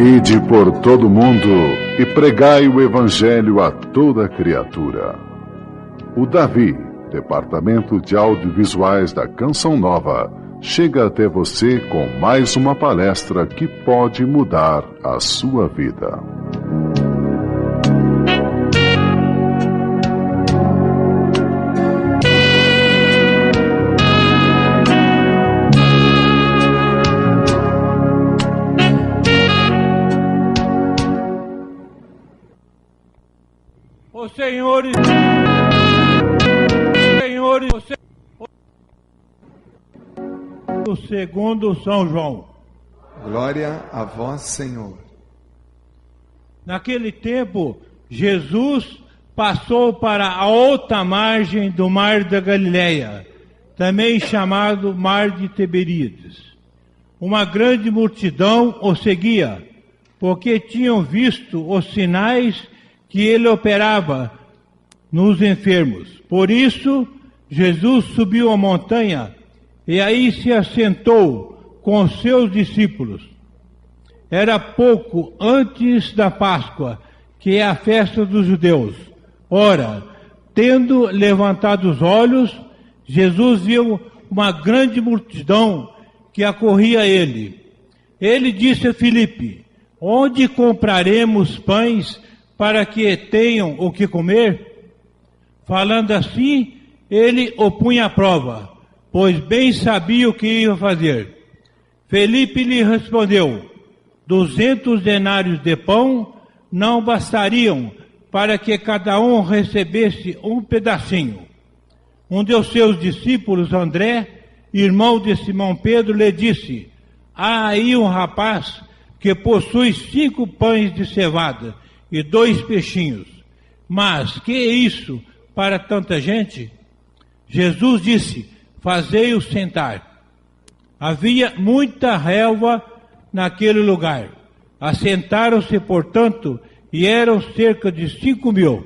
Ide por todo o mundo e pregai o Evangelho a toda criatura. O Davi, Departamento de Audiovisuais da Canção Nova, chega até você com mais uma palestra que pode mudar a sua vida. Senhores, o segundo São João. Glória a vós, Senhor. Naquele tempo, Jesus passou para a outra margem do Mar da Galileia, também chamado Mar de Tiberíades. Uma grande multidão o seguia, porque tinham visto os sinais que ele operava nos enfermos. Por isso, Jesus subiu a montanha e aí se assentou com os seus discípulos. Era pouco antes da Páscoa, que é a festa dos judeus. Ora, tendo levantado os olhos, Jesus viu uma grande multidão que acorria a ele. Ele disse a Filipe: onde compraremos pães para que tenham o que comer? Falando assim, ele o punha à prova, pois bem sabia o que ia fazer. Felipe lhe respondeu: 200 denários de pão não bastariam para que cada um recebesse um pedacinho. Um de seus discípulos, André, irmão de Simão Pedro, lhe disse: há aí um rapaz que possui 5 pães de cevada e 2 peixinhos. Mas que é isso para tanta gente? Jesus disse: fazei-o sentar. Havia muita relva naquele lugar. Assentaram-se, portanto, e eram cerca de 5.000.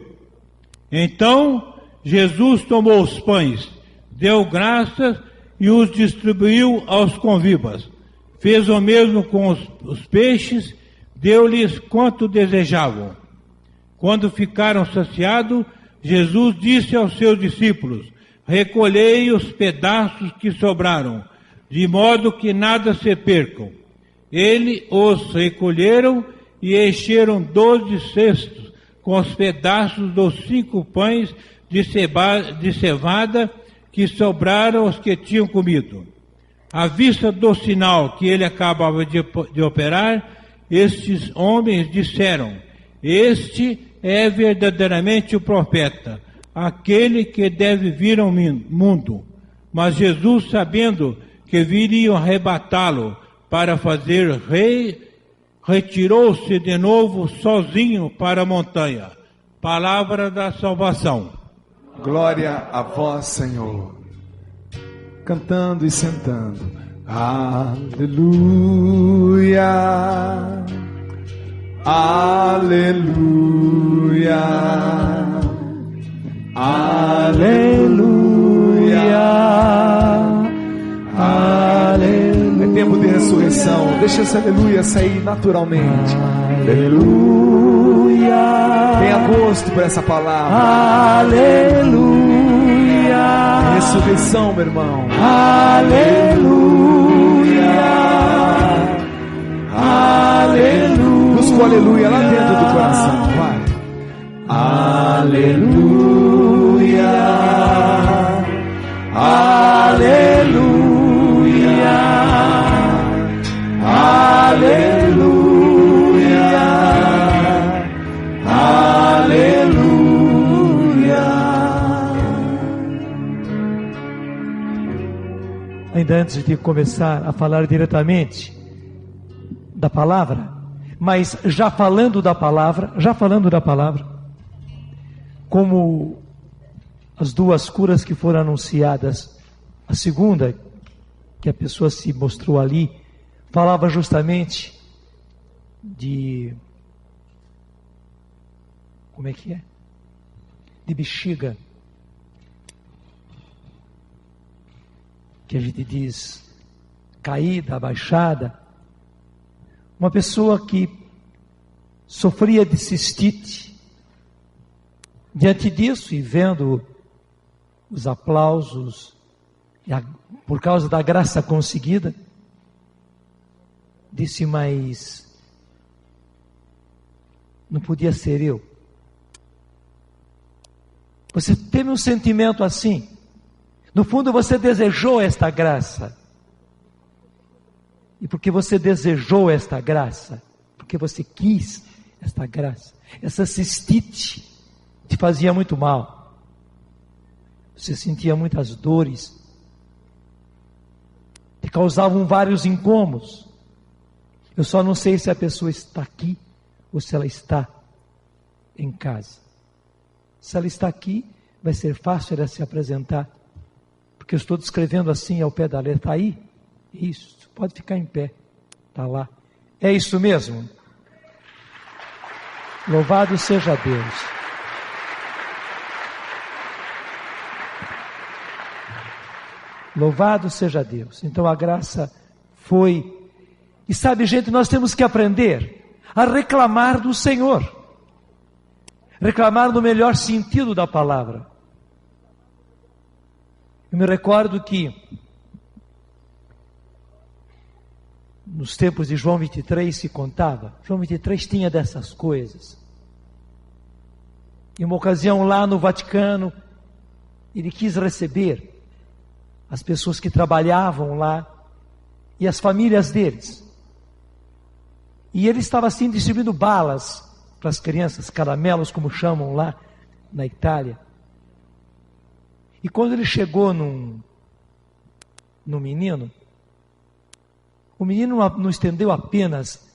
Então Jesus tomou os pães, deu graças e os distribuiu aos convivas. Fez o mesmo com os peixes, deu-lhes quanto desejavam. Quando ficaram saciados, Jesus disse aos seus discípulos: recolhei os pedaços que sobraram, de modo que nada se percam. Eles os recolheram e encheram 12 cestos com os pedaços dos 5 pães de cevada que sobraram aos que tinham comido. À vista do sinal que ele acabava de operar, estes homens disseram: este é verdadeiramente o profeta, aquele que deve vir ao mundo. Mas Jesus, sabendo que viriam arrebatá-lo para fazer rei, retirou-se de novo sozinho para a montanha. Palavra da salvação. Glória a vós, Senhor. Cantando e sentando. Aleluia. Aleluia. Aleluia. Aleluia. É tempo de ressurreição. Deixa esse aleluia sair naturalmente. Aleluia. Tenha gosto por essa palavra. Aleluia. Ressurreição, meu irmão. Aleluia. Aleluia. Busca o aleluia lá dentro do coração. Vai. Aleluia. Aleluia. Aleluia. Aleluia. Ainda antes de começar a falar diretamente da palavra, mas já falando da palavra, como as 2 curas que foram anunciadas, a segunda, que a pessoa se mostrou ali, falava justamente de, como é que é? De bexiga, que a gente diz caída, abaixada. Uma pessoa que sofria de cistite. Diante disso, e vendo os aplausos, por causa da graça conseguida, disse: mas não podia ser eu. Você teve um sentimento assim? No fundo você desejou esta graça. E porque você desejou esta graça, porque você quis esta graça, essa cistite te fazia muito mal. Você sentia muitas dores, te causavam vários incômodos. Eu só não sei se a pessoa está aqui ou se ela está em casa. Se ela está aqui, vai ser fácil ela se apresentar, porque eu estou descrevendo assim ao pé da letra. Está aí? Isso, pode ficar em pé, está lá. É isso mesmo? Louvado seja Deus. Louvado seja Deus. Então a graça foi. E sabe, gente, nós temos que aprender a reclamar do Senhor. Reclamar no melhor sentido da palavra. Eu me recordo que nos tempos de João 23 se contava. João 23 tinha dessas coisas. Em uma ocasião lá no Vaticano, ele quis receber as pessoas que trabalhavam lá e as famílias deles. E ele estava assim distribuindo balas para as crianças, caramelos como chamam lá na Itália. E quando ele chegou no menino, o menino não estendeu apenas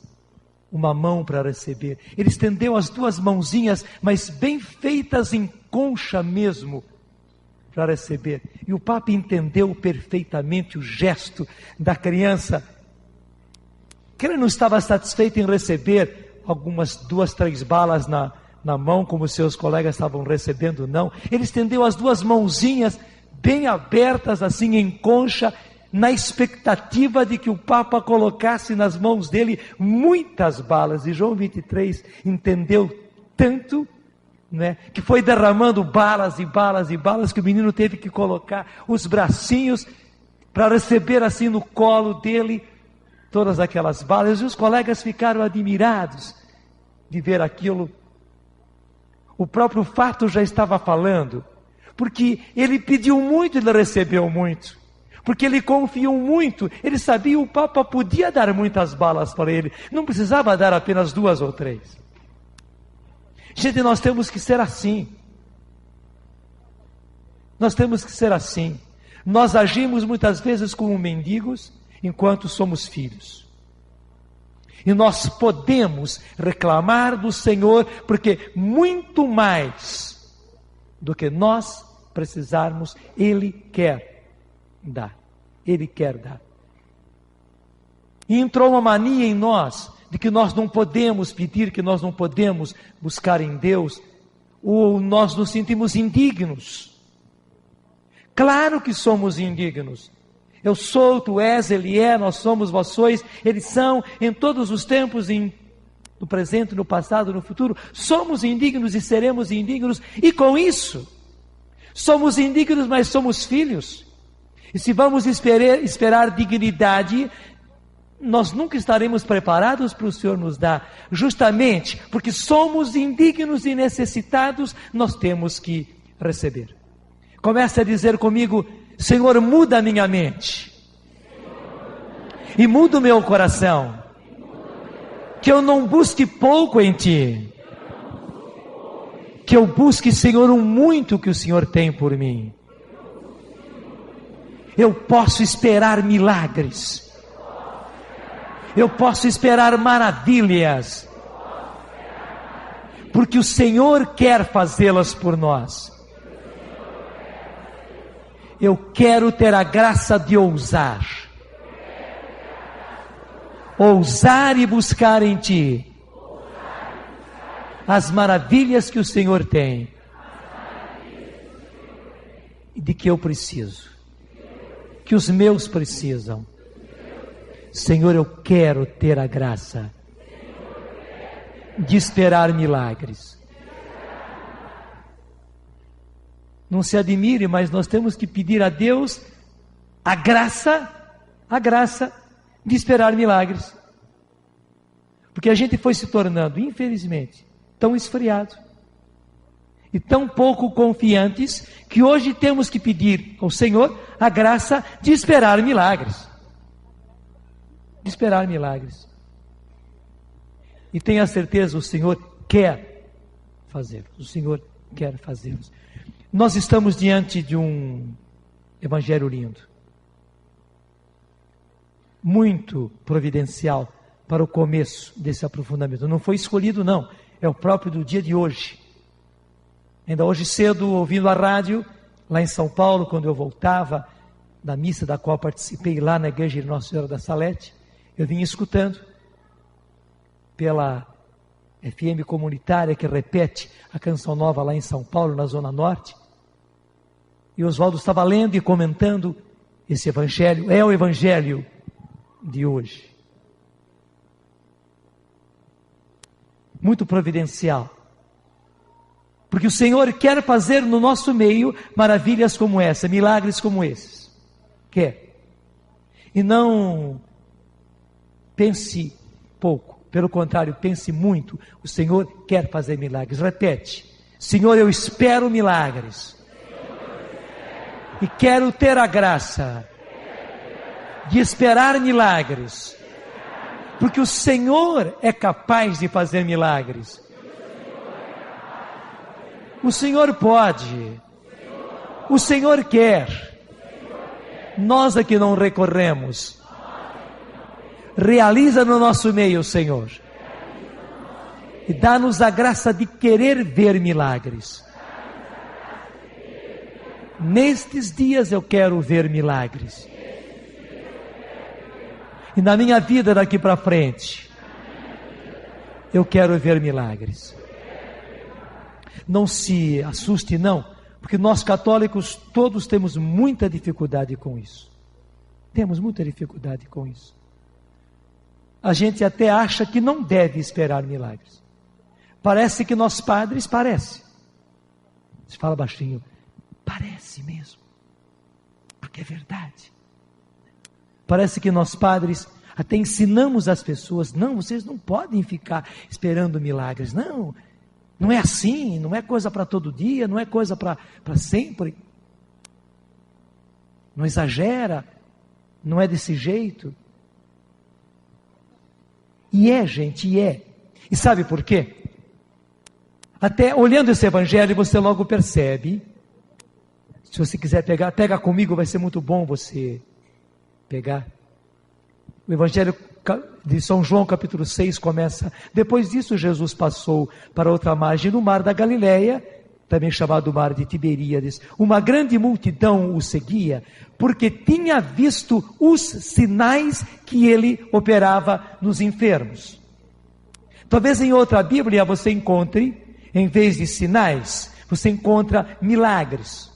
uma mão para receber, ele estendeu as duas mãozinhas, mas bem feitas em concha mesmo, para receber. E o Papa entendeu perfeitamente o gesto da criança, que ele não estava satisfeito em receber algumas 2, 3 balas na mão, como seus colegas estavam recebendo, não. Ele estendeu as duas mãozinhas bem abertas, assim em concha, na expectativa de que o Papa colocasse nas mãos dele muitas balas. E João 23 entendeu tanto, né, que foi derramando balas e balas e balas, que o menino teve que colocar os bracinhos para receber assim no colo dele todas aquelas balas. E os colegas ficaram admirados de ver aquilo. O próprio fato já estava falando, porque ele pediu muito e ele recebeu muito, porque ele confiou muito. Ele sabia que o Papa podia dar muitas balas para ele, não precisava dar apenas 2 ou 3. Gente, nós temos que ser assim. Nós temos que ser assim. Nós agimos muitas vezes como mendigos, enquanto somos filhos. E nós podemos reclamar do Senhor, porque muito mais do que nós precisarmos, Ele quer dar. Ele quer dar. E entrou uma mania em nós, de que nós não podemos pedir, que nós não podemos buscar em Deus, ou nós nos sentimos indignos. Claro que somos indignos. Eu sou, tu és, ele é, nós somos, vós sois, eles são, em todos os tempos, no presente, no passado, no futuro. Somos indignos e seremos indignos, e com isso, somos indignos, mas somos filhos. E se vamos esperar dignidade, nós nunca estaremos preparados para o Senhor nos dar. Justamente porque somos indignos e necessitados, nós temos que receber. Comece a dizer comigo: Senhor, muda a minha mente e muda o meu coração, que eu não busque pouco em Ti, que eu busque, Senhor, o muito que o Senhor tem por mim. Eu posso esperar milagres, eu posso esperar maravilhas, porque o Senhor quer fazê-las por nós. Eu quero ter a graça de ousar e buscar em Ti as maravilhas que o Senhor tem e de que eu preciso, que os meus precisam. Senhor, eu quero ter a graça de esperar milagres. Não se admire, mas nós temos que pedir a Deus a graça de esperar milagres. Porque a gente foi se tornando, infelizmente, tão esfriado e tão pouco confiantes, que hoje temos que pedir ao Senhor a graça de esperar milagres. De esperar milagres. E tenha certeza, o Senhor quer fazê-los. O Senhor quer fazê-los. Nós estamos diante de um evangelho lindo, muito providencial para o começo desse aprofundamento. Não foi escolhido, não, é o próprio do dia de hoje. Ainda hoje cedo, ouvindo a rádio, lá em São Paulo, quando eu voltava da missa da qual participei lá na igreja de Nossa Senhora da Salete, eu vinha escutando pela FM comunitária que repete a Canção Nova lá em São Paulo, na Zona Norte, e Oswaldo estava lendo e comentando esse evangelho, é o evangelho de hoje. Muito providencial. Porque o Senhor quer fazer no nosso meio maravilhas como essa, milagres como esses. Quer. E não pense pouco, pelo contrário, pense muito. O Senhor quer fazer milagres. Repete: Senhor, eu espero milagres. E quero ter a graça de esperar milagres. Porque o Senhor é capaz de fazer milagres. O Senhor pode. O Senhor quer. Nós é que não recorremos. Realiza no nosso meio, Senhor. E dá-nos a graça de querer ver milagres. Nestes dias eu quero ver milagres. E na minha vida daqui para frente, eu quero ver milagres. Não se assuste não, porque nós católicos todos temos muita dificuldade com isso. Temos muita dificuldade com isso. A gente até acha que não deve esperar milagres. Parece que nós padres, parece. Você fala baixinho, parece mesmo, porque é verdade. Parece que nós padres até ensinamos as pessoas, não, vocês não podem ficar esperando milagres, não é assim, não é coisa para todo dia, não é coisa para sempre. Não exagera, não é desse jeito. E é, gente, e é. E sabe por quê? Até olhando esse evangelho você logo percebe. Se você quiser pegar, pega comigo, vai ser muito bom você pegar. O evangelho de São João capítulo 6 começa: depois disso Jesus passou para outra margem do mar da Galileia, também chamado mar de Tiberíades. Uma grande multidão o seguia, porque tinha visto os sinais que ele operava nos enfermos. Talvez em outra Bíblia você encontre, em vez de sinais, você encontra milagres.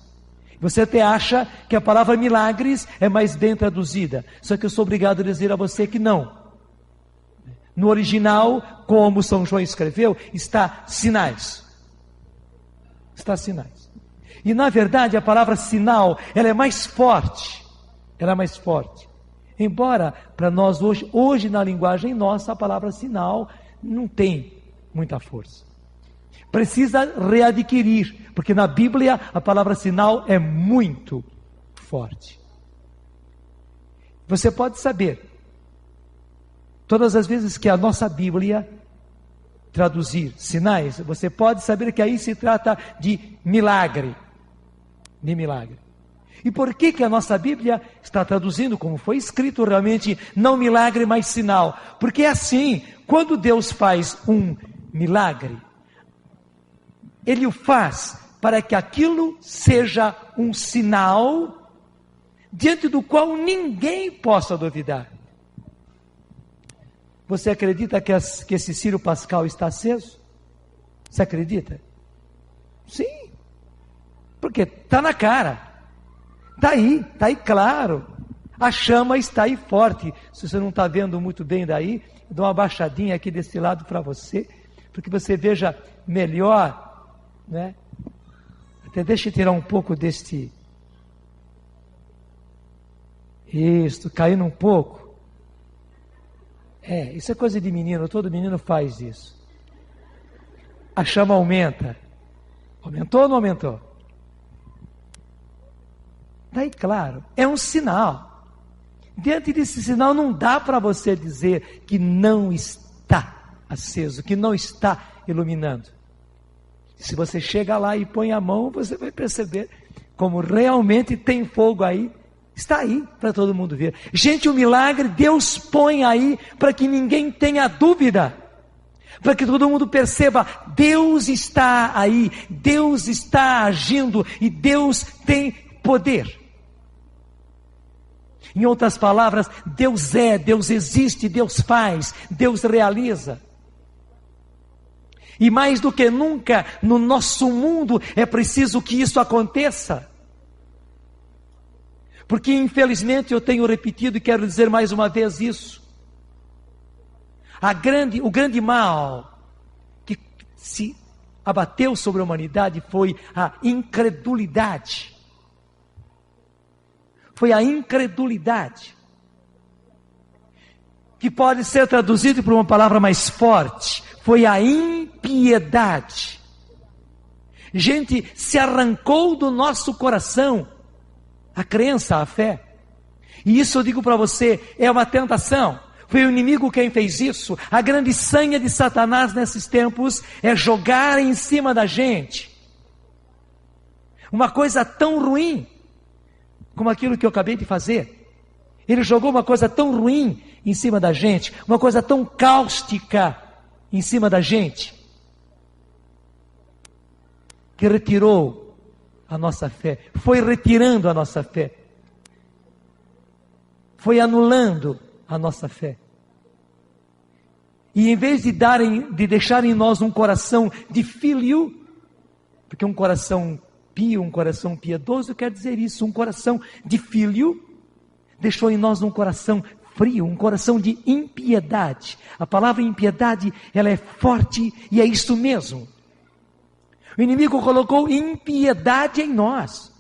Você até acha que a palavra milagres é mais bem traduzida, só que eu sou obrigado a dizer a você que não. No original, como São João escreveu, está sinais. Está sinais. E na verdade a palavra sinal, ela é mais forte. Ela é mais forte. Embora para nós hoje na linguagem nossa, a palavra sinal não tem muita força. Precisa readquirir, porque na Bíblia a palavra sinal é muito forte. Você pode saber, todas as vezes que a nossa Bíblia traduzir sinais, você pode saber que aí se trata de milagre. De milagre. E por que a nossa Bíblia está traduzindo como foi escrito realmente, não milagre, mas sinal? Porque é assim, quando Deus faz um milagre, Ele o faz para que aquilo seja um sinal diante do qual ninguém possa duvidar. Você acredita que esse círio pascal está aceso? Você acredita? Sim. Porque está na cara. Está aí claro. A chama está aí forte. Se você não está vendo muito bem daí, dou uma baixadinha aqui desse lado para você para que você veja melhor, né? Até deixa eu tirar um pouco deste... Isso, caindo um pouco. Isso é coisa de menino, todo menino faz isso. A chama aumenta. Aumentou ou não aumentou? Daí, claro, é um sinal. Diante desse sinal não dá para você dizer que não está aceso, que não está iluminando. Se você chega lá e põe a mão, você vai perceber como realmente tem fogo aí. Está aí para todo mundo ver. Gente, o milagre Deus põe aí para que ninguém tenha dúvida. Para que todo mundo perceba, Deus está aí, Deus está agindo e Deus tem poder. Em outras palavras, Deus é, Deus existe, Deus faz, Deus realiza. E mais do que nunca, no nosso mundo, é preciso que isso aconteça. Porque infelizmente eu tenho repetido e quero dizer mais uma vez isso. O grande mal que se abateu sobre a humanidade foi a incredulidade. Foi a incredulidade. Que pode ser traduzido por uma palavra mais forte. Foi a impiedade. Gente, se arrancou do nosso coração a crença, a fé. E isso eu digo para você, é uma tentação. Foi o inimigo quem fez isso. A grande sanha de Satanás nesses tempos é jogar em cima da gente uma coisa tão ruim como aquilo que eu acabei de fazer. Ele jogou uma coisa tão ruim em cima da gente, uma coisa tão cáustica em cima da gente, que retirou a nossa fé, foi retirando a nossa fé, foi anulando a nossa fé. E em vez de deixar em nós um coração de filho, porque um coração pio, um coração piedoso quer dizer isso, um coração de filho, deixou em nós um coração frio, um coração de impiedade. A palavra impiedade, ela é forte e é isso mesmo. O inimigo colocou impiedade em nós.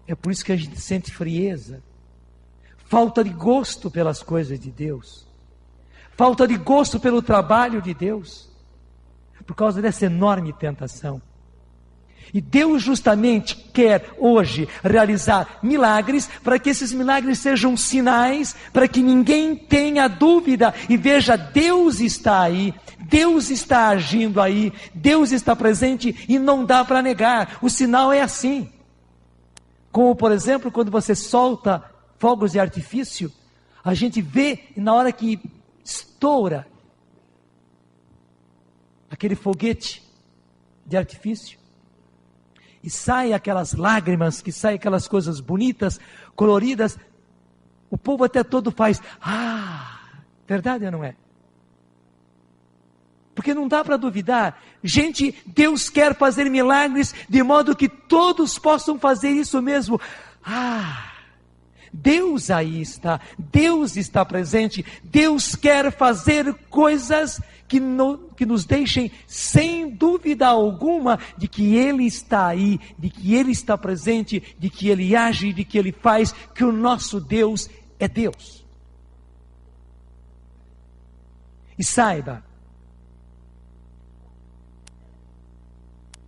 É por isso que a gente sente frieza, falta de gosto pelas coisas de Deus, falta de gosto pelo trabalho de Deus, por causa dessa enorme tentação. E Deus justamente quer hoje realizar milagres, para que esses milagres sejam sinais, para que ninguém tenha dúvida e veja, Deus está aí, Deus está agindo aí, Deus está presente e não dá para negar. O sinal é assim, como por exemplo, quando você solta fogos de artifício, a gente vê na hora que estoura aquele foguete de artifício, e sai aquelas lágrimas, que sai aquelas coisas bonitas, coloridas, o povo até todo faz, verdade ou não é? Porque não dá para duvidar, gente, Deus quer fazer milagres, de modo que todos possam fazer isso mesmo, Deus aí está, Deus está presente, Deus quer fazer coisas que nos deixem sem dúvida alguma de que Ele está aí, de que Ele está presente, de que Ele age, de que Ele faz, que o nosso Deus é Deus. E saiba,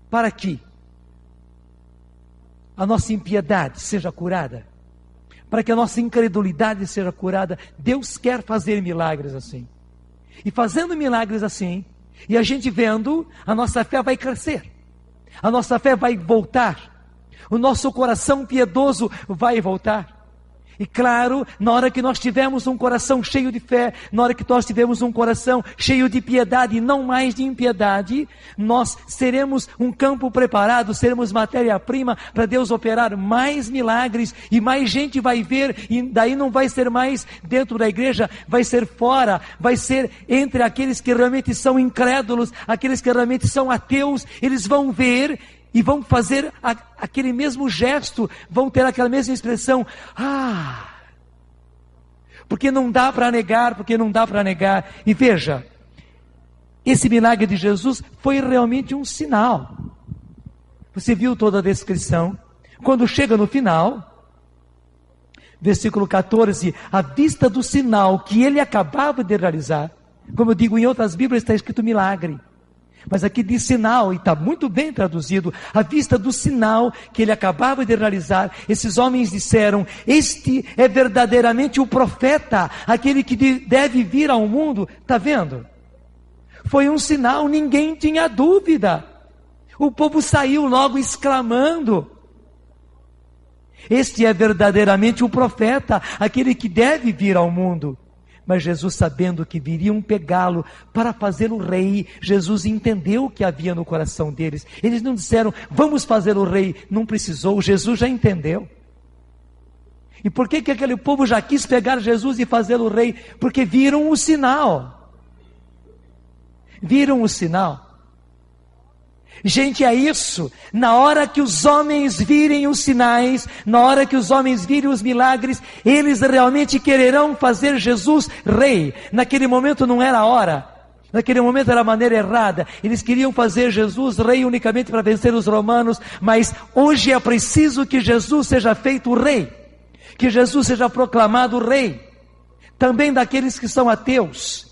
para que a nossa impiedade seja curada, para que a nossa incredulidade seja curada, Deus quer fazer milagres assim. E fazendo milagres assim, e a gente vendo, a nossa fé vai crescer, a nossa fé vai voltar, o nosso coração piedoso vai voltar. E claro, na hora que nós tivermos um coração cheio de fé, na hora que nós tivermos um coração cheio de piedade e não mais de impiedade, nós seremos um campo preparado, seremos matéria-prima para Deus operar mais milagres e mais gente vai ver, e daí não vai ser mais dentro da igreja, vai ser fora, vai ser entre aqueles que realmente são incrédulos, aqueles que realmente são ateus, eles vão ver e vão fazer aquele mesmo gesto, vão ter aquela mesma expressão, porque não dá para negar, porque não dá para negar. E veja, esse milagre de Jesus foi realmente um sinal. Você viu toda a descrição. Quando chega no final, versículo 14, à vista do sinal que ele acabava de realizar, como eu digo, em outras Bíblias está escrito milagre, mas aqui diz sinal, e está muito bem traduzido, à vista do sinal que ele acabava de realizar, esses homens disseram, este é verdadeiramente o profeta, aquele que deve vir ao mundo. Está vendo? Foi um sinal, ninguém tinha dúvida, o povo saiu logo exclamando, este é verdadeiramente o profeta, aquele que deve vir ao mundo. Mas Jesus, sabendo que viriam pegá-lo para fazê-lo rei, Jesus entendeu o que havia no coração deles. Eles não disseram, vamos fazê-lo rei. Não precisou, Jesus já entendeu. E por que aquele povo já quis pegar Jesus e fazê-lo rei? Porque viram o sinal. Viram o sinal. Gente, é isso. Na hora que os homens virem os sinais, na hora que os homens virem os milagres, eles realmente quererão fazer Jesus rei. Naquele momento não era a hora. Naquele momento era a maneira errada. Eles queriam fazer Jesus rei unicamente para vencer os romanos, mas hoje é preciso que Jesus seja feito rei. Que Jesus seja proclamado rei. Também daqueles que são ateus.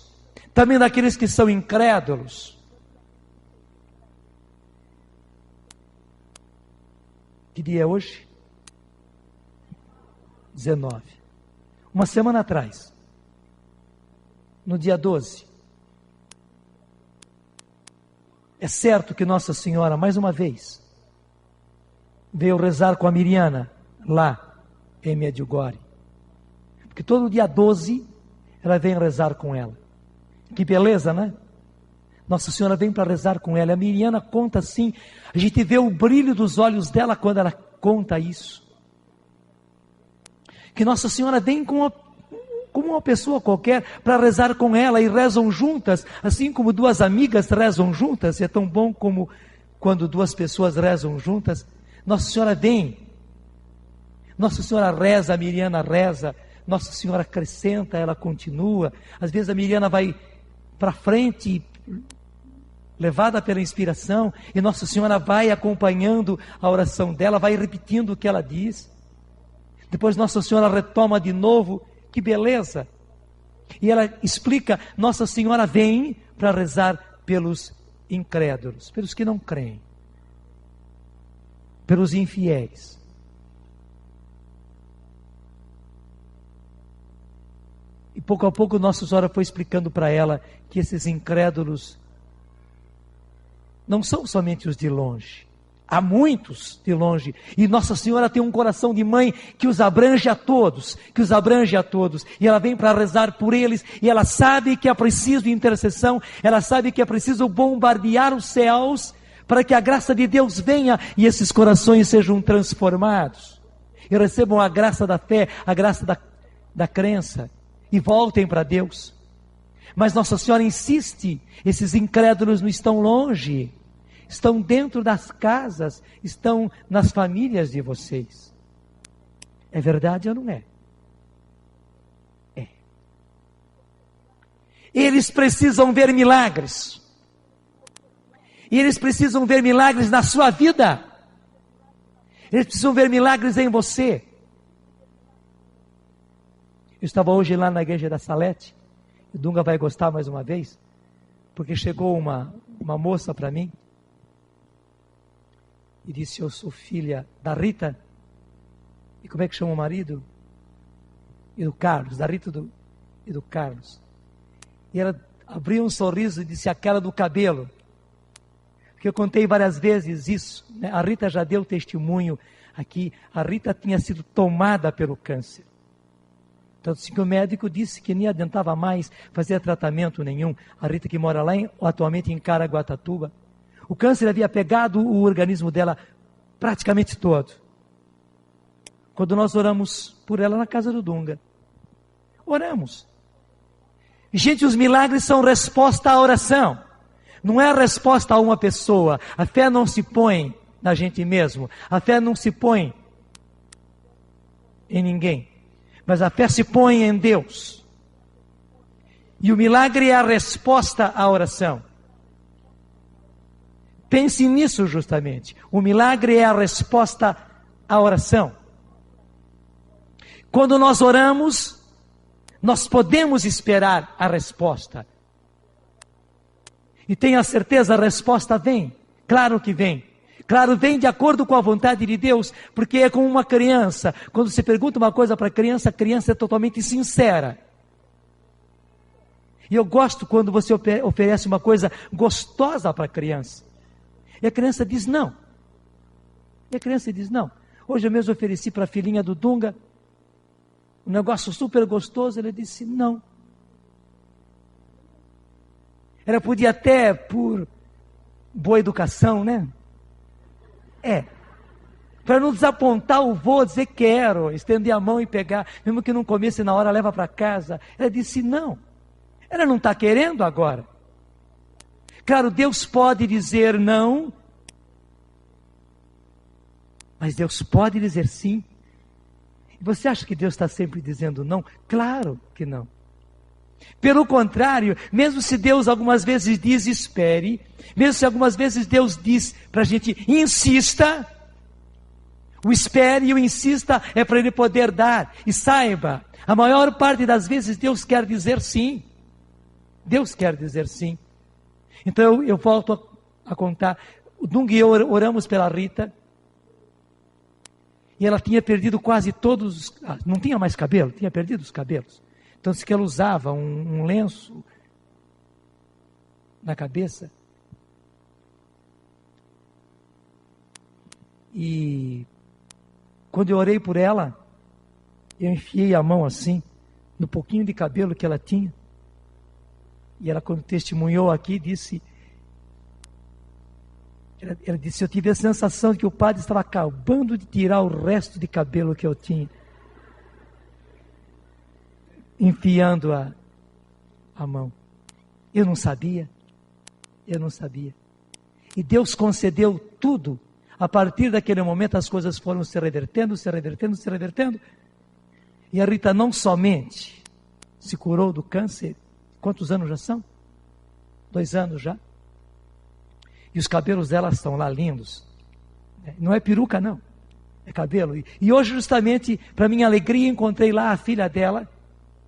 Também daqueles que são incrédulos. Que dia é hoje? 19. Uma semana atrás, no dia 12, é certo que Nossa Senhora, mais uma vez, veio rezar com a Miriana, lá em Medjugorje. Porque todo dia 12, ela vem rezar com ela. Que beleza, né? Nossa Senhora vem para rezar com ela. A Miriana conta assim, a gente vê o brilho dos olhos dela quando ela conta isso. Que Nossa Senhora vem como uma pessoa qualquer para rezar com ela e rezam juntas, assim como duas amigas rezam juntas. É tão bom como quando duas pessoas rezam juntas. Nossa Senhora vem, Nossa Senhora reza, a Miriana reza, Nossa Senhora acrescenta, ela continua. Às vezes a Miriana vai para frente, levada pela inspiração, e Nossa Senhora vai acompanhando a oração dela, vai repetindo o que ela diz. Depois Nossa Senhora retoma de novo, que beleza! E ela explica, Nossa Senhora vem para rezar pelos incrédulos, pelos que não creem, pelos infiéis. E pouco a pouco Nossa Senhora foi explicando para ela que esses incrédulos não são somente os de longe, há muitos de longe, e Nossa Senhora tem um coração de mãe que os abrange a todos, e ela vem para rezar por eles, e ela sabe que é preciso intercessão, ela sabe que é preciso bombardear os céus, para que a graça de Deus venha, e esses corações sejam transformados, e recebam a graça da fé, a graça da crença, e voltem para Deus. Mas Nossa Senhora insiste, esses incrédulos não estão longe, estão dentro das casas, estão nas famílias de vocês. É verdade ou não é? É. Eles precisam ver milagres. E eles precisam ver milagres na sua vida. Eles precisam ver milagres em você. Eu estava hoje lá na igreja da Salete. O Dunga vai gostar mais uma vez, porque chegou uma moça para mim e disse: eu sou filha da Rita. E como é que chama o marido? E do Carlos, da Rita e do Carlos. E ela abriu um sorriso e disse: aquela do cabelo. Porque eu contei várias vezes isso, né? A Rita já deu testemunho aqui. A Rita tinha sido tomada pelo câncer. Tanto assim que o médico disse que nem adiantava mais fazer tratamento nenhum. A Rita, que mora lá atualmente em Caraguatatuba, o câncer havia pegado o organismo dela praticamente todo. Quando nós oramos por ela na casa do Dunga, oramos. Gente, os milagres são resposta à oração. Não é a resposta a uma pessoa. A fé não se põe na gente mesmo. A fé não se põe em ninguém, mas a fé se põe em Deus. E o milagre é a resposta à oração. Pense nisso justamente. O milagre é a resposta à oração. Quando nós oramos, nós podemos esperar a resposta. E tenha certeza, a resposta vem. Claro que vem. Claro, vem de acordo com a vontade de Deus, porque é como uma criança. Quando você pergunta uma coisa para a criança é totalmente sincera. E eu gosto quando você oferece uma coisa gostosa para a criança. E a criança diz não. Hoje eu mesmo ofereci para a filhinha do Dunga um negócio super gostoso, ele disse não. Ela podia até, por boa educação, né? Para não desapontar o vô, dizer quero, estender a mão e pegar, mesmo que não comesse na hora, leva para casa. Ela disse não. Ela não está querendo agora. Claro, Deus pode dizer não, mas Deus pode dizer sim. Você acha que Deus está sempre dizendo não? Claro que não. Pelo contrário, mesmo se Deus algumas vezes diz espere, mesmo se algumas vezes Deus diz para a gente insista, o espere e o insista é para Ele poder dar. E saiba, a maior parte das vezes Deus quer dizer sim. Deus quer dizer sim. Então eu volto a contar. O Dung e eu oramos pela Rita. E ela tinha perdido quase todos, não tinha mais cabelo, tinha perdido os cabelos. Então se que ela usava um lenço na cabeça. E quando eu orei por ela, eu enfiei a mão assim, no pouquinho de cabelo que ela tinha. E ela, quando testemunhou aqui, disse... Ela disse, eu tive a sensação de que o padre estava acabando de tirar o resto de cabelo que eu tinha. Enfiando a mão. Eu não sabia. E Deus concedeu tudo. A partir daquele momento as coisas foram se revertendo. E a Rita não somente se curou do câncer. Quantos anos já são? 2 anos já. E os cabelos dela estão lá lindos. Não é peruca não, é cabelo. E hoje justamente, para minha alegria, encontrei lá a filha dela,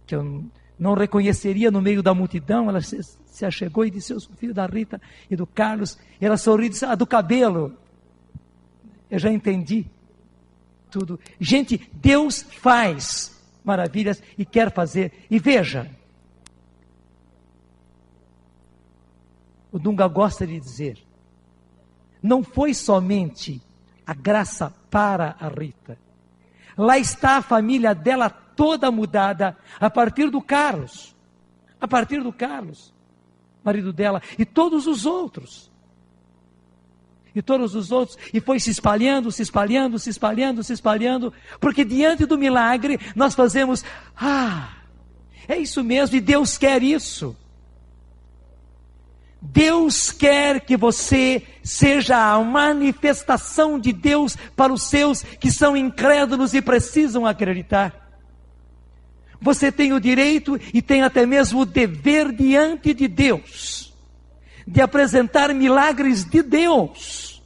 que eu não reconheceria no meio da multidão. Ela se achegou e disse, eu sou filho da Rita e do Carlos. E ela sorriu e disse, do cabelo. Eu já entendi tudo. Gente, Deus faz maravilhas e quer fazer. E veja, o Dunga gosta de dizer, não foi somente a graça para a Rita. Lá está a família dela toda mudada a partir do Carlos. Marido dela. E todos os outros. E foi se espalhando. Porque diante do milagre nós fazemos, é isso mesmo, e Deus quer isso. Deus quer que você seja a manifestação de Deus para os seus que são incrédulos e precisam acreditar. Você tem o direito e tem até mesmo o dever diante de Deus de apresentar milagres de Deus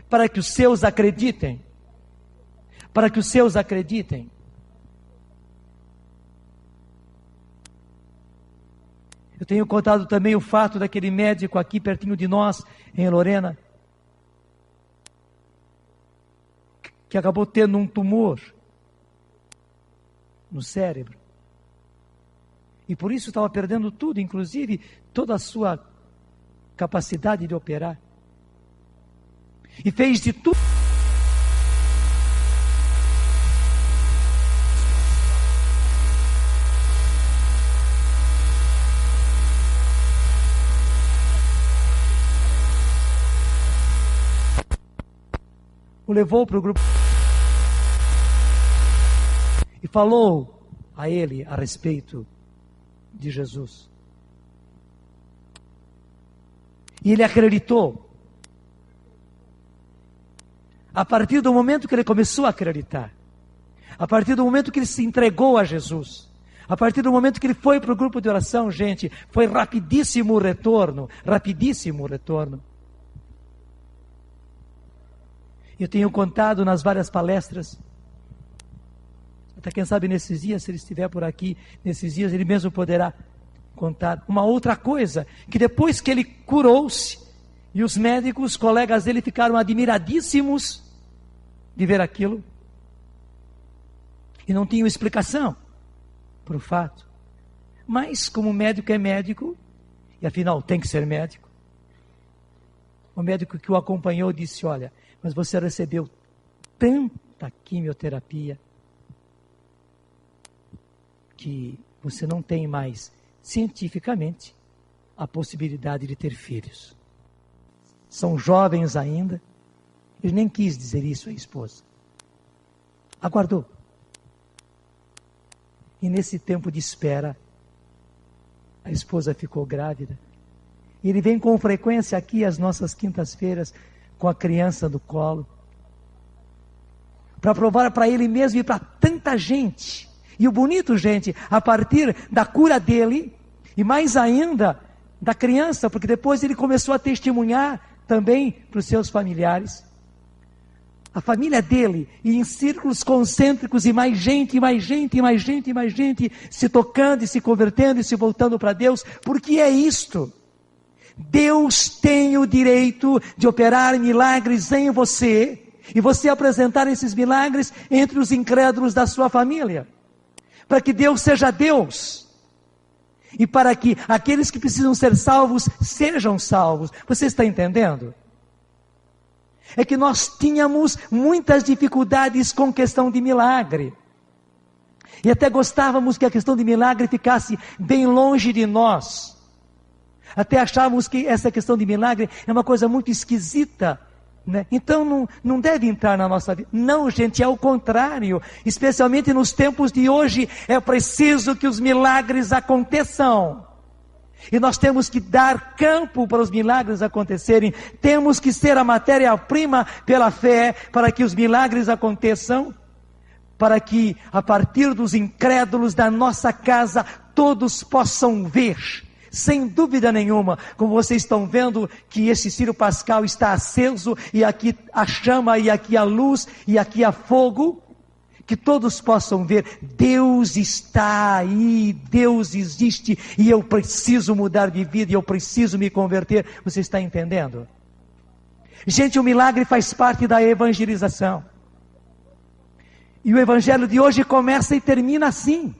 para que os seus acreditem. Eu tenho contado também o fato daquele médico aqui pertinho de nós, em Lorena, que acabou tendo um tumor no cérebro. E por isso estava perdendo tudo, inclusive toda a sua capacidade de operar. E fez de tudo. O levou para o grupo e falou a ele a respeito de Jesus. E ele acreditou. A partir do momento que ele começou a acreditar, a partir do momento que ele se entregou a Jesus, a partir do momento que ele foi para o grupo de oração, gente, foi rapidíssimo o retorno, rapidíssimo o retorno. Eu tenho contado nas várias palestras, até quem sabe nesses dias, se ele estiver por aqui, nesses dias ele mesmo poderá contar. Uma outra coisa, que depois que ele curou-se, e os médicos, colegas dele, ficaram admiradíssimos de ver aquilo, e não tinham explicação para o fato. Mas como médico é médico, e afinal tem que ser médico, o médico que o acompanhou disse: olha, mas você recebeu tanta quimioterapia que você não tem mais, cientificamente, a possibilidade de ter filhos. São jovens ainda. Ele nem quis dizer isso à esposa. Aguardou. E nesse tempo de espera, a esposa ficou grávida. E ele vem com frequência aqui às nossas quintas-feiras, com a criança no colo, para provar para ele mesmo e para tanta gente. E o bonito, gente, a partir da cura dele, e mais ainda da criança, porque depois ele começou a testemunhar também para os seus familiares. A família dele, e em círculos concêntricos, e mais gente, e mais gente, e mais gente, e mais gente, se tocando, e se convertendo, e se voltando para Deus. Porque é isto. Deus tem o direito de operar milagres em você, e você apresentar esses milagres entre os incrédulos da sua família. Para que Deus seja Deus. E para que aqueles que precisam ser salvos, sejam salvos. Você está entendendo? É que nós tínhamos muitas dificuldades com questão de milagre. E até gostávamos que a questão de milagre ficasse bem longe de nós. Até achávamos que essa questão de milagre é uma coisa muito esquisita, né? Então não deve entrar na nossa vida. Não, gente, é o contrário. Especialmente nos tempos de hoje, é preciso que os milagres aconteçam. E nós temos que dar campo para os milagres acontecerem. Temos que ser a matéria-prima pela fé para que os milagres aconteçam. Para que a partir dos incrédulos da nossa casa todos possam ver. Sem dúvida nenhuma, como vocês estão vendo que esse Círio Pascal está aceso, e aqui a chama, e aqui a luz, e aqui a fogo, que todos possam ver, Deus está aí, Deus existe, e eu preciso mudar de vida, e eu preciso me converter. Você está entendendo? Gente, o milagre faz parte da evangelização. E o evangelho de hoje começa e termina assim.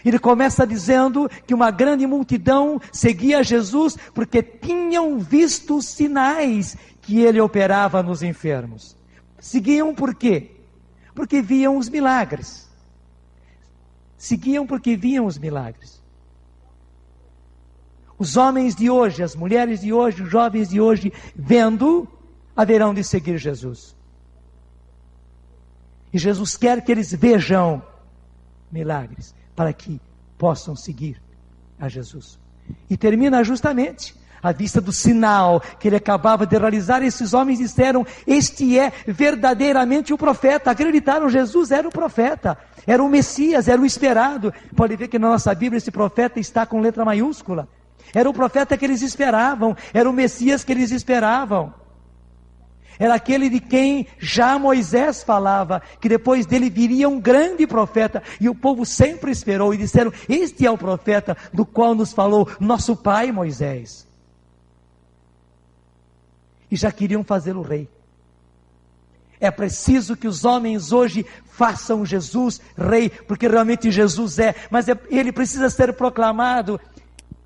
Ele começa dizendo que uma grande multidão seguia Jesus porque tinham visto os sinais que ele operava nos enfermos. Seguiam por quê? Porque viam os milagres. Seguiam porque viam os milagres. Os homens de hoje, as mulheres de hoje, os jovens de hoje, vendo, haverão de seguir Jesus. E Jesus quer que eles vejam milagres, para que possam seguir a Jesus. E termina justamente à vista do sinal que ele acabava de realizar. Esses homens disseram: este é verdadeiramente o profeta. Acreditaram, Jesus era o profeta, era o Messias, era o esperado. Pode ver que na nossa Bíblia esse profeta está com letra maiúscula. Era o profeta que eles esperavam, era o Messias que eles esperavam. Era aquele de quem já Moisés falava, que depois dele viria um grande profeta, e o povo sempre esperou, e disseram: este é o profeta do qual nos falou nosso pai Moisés. E já queriam fazê-lo rei. É preciso que os homens hoje façam Jesus rei, porque realmente Jesus é, mas ele precisa ser proclamado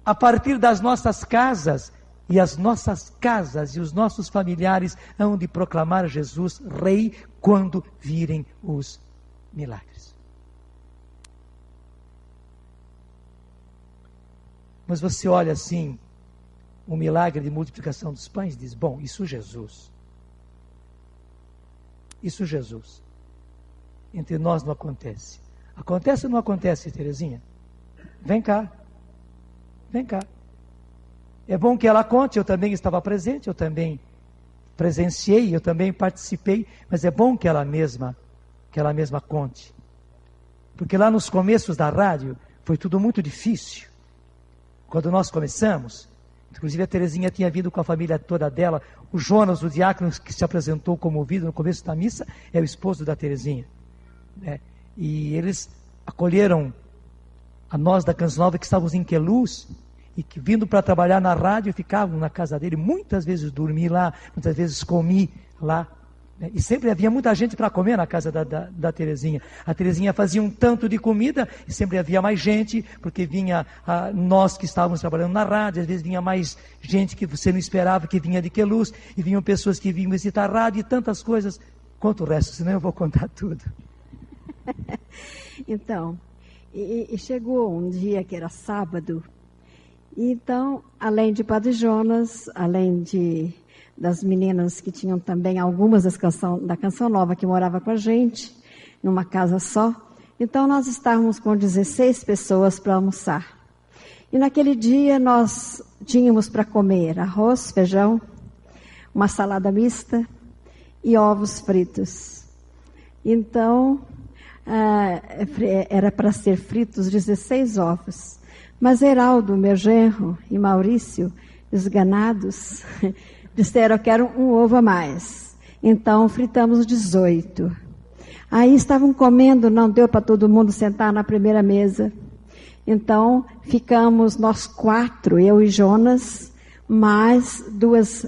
a partir das nossas casas. E as nossas casas e os nossos familiares hão de proclamar Jesus rei quando virem os milagres. Mas você olha assim, o milagre de multiplicação dos pães, e diz: bom, isso Jesus. Isso Jesus. Entre nós não acontece. Acontece ou não acontece, Terezinha? Vem cá. Vem cá. É bom que ela conte, eu também estava presente, eu também presenciei, eu também participei, mas é bom que ela mesma conte. Porque lá nos começos da rádio, foi tudo muito difícil. Quando nós começamos, inclusive a Terezinha tinha vindo com a família toda dela, o Jonas, o diácono que se apresentou comovido no começo da missa, é o esposo da Terezinha. Né? E eles acolheram a nós da Canção Nova que estávamos em Queluz, e que vindo para trabalhar na rádio, ficavam na casa dele, muitas vezes dormi lá, muitas vezes comi lá, né? E sempre havia muita gente para comer na casa da Terezinha. A Terezinha fazia um tanto de comida, e sempre havia mais gente, porque vinha nós que estávamos trabalhando na rádio, às vezes vinha mais gente que você não esperava, que vinha de Queluz, e vinham pessoas que vinham visitar a rádio, e tantas coisas. Conta o resto, senão eu vou contar tudo. Então, e chegou um dia que era sábado. Então, além de Padre Jonas, além das meninas que tinham também algumas da Canção Nova que morava com a gente, numa casa só, então nós estávamos com 16 pessoas para almoçar. E naquele dia nós tínhamos para comer arroz, feijão, uma salada mista e ovos fritos. Então, era para ser fritos 16 ovos. Mas Heraldo, meu genro, e Maurício, esganados, disseram que era um ovo a mais. Então, fritamos 18. Aí estavam comendo, não deu para todo mundo sentar na primeira mesa. Então, ficamos nós 4, eu e Jonas, mais 2,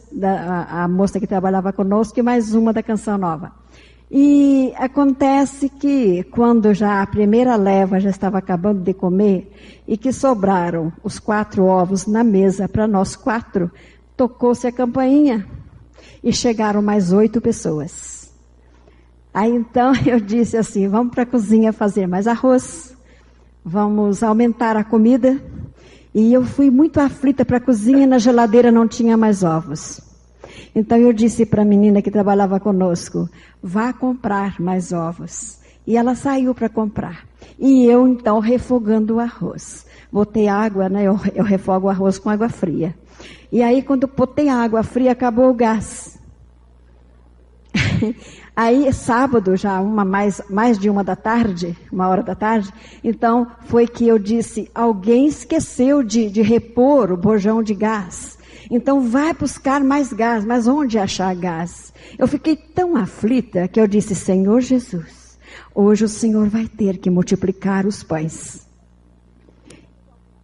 a moça que trabalhava conosco e mais uma da Canção Nova. E acontece que quando já a primeira leva já estava acabando de comer e que sobraram os 4 ovos na mesa para nós 4, tocou-se a campainha e chegaram mais 8 pessoas. Aí então eu disse assim, vamos para a cozinha fazer mais arroz, vamos aumentar a comida. E eu fui muito aflita para a cozinha e na geladeira não tinha mais ovos. Então eu disse para a menina que trabalhava conosco, vá comprar mais ovos. E ela saiu para comprar. E eu então refogando o arroz. Botei água, né? Eu refogo o arroz com água fria. E aí quando botei a água fria, acabou o gás. Aí sábado, já mais de 1h da tarde, então foi que eu disse, alguém esqueceu de repor o bojão de gás. Então vai buscar mais gás, mas onde achar gás? Eu fiquei tão aflita que eu disse, Senhor Jesus, hoje o Senhor vai ter que multiplicar os pães.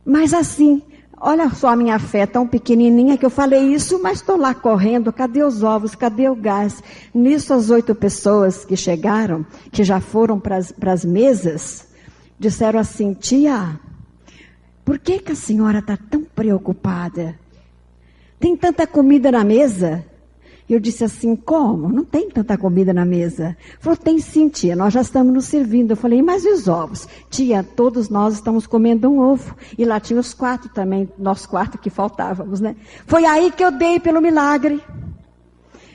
Mas assim, olha só a minha fé tão pequenininha que eu falei isso, mas estou lá correndo, cadê os ovos, cadê o gás? Nisso as 8 pessoas que chegaram, que já foram para as mesas, disseram assim, tia, por que a senhora está tão preocupada? Tem tanta comida na mesa? Eu disse assim, como? Não tem tanta comida na mesa. Falou, tem sim, tia, nós já estamos nos servindo. Eu falei, mas e os ovos? Tia, todos nós estamos comendo um ovo. E lá tinha os 4 também, nós 4 que faltávamos, né? Foi aí que eu dei pelo milagre.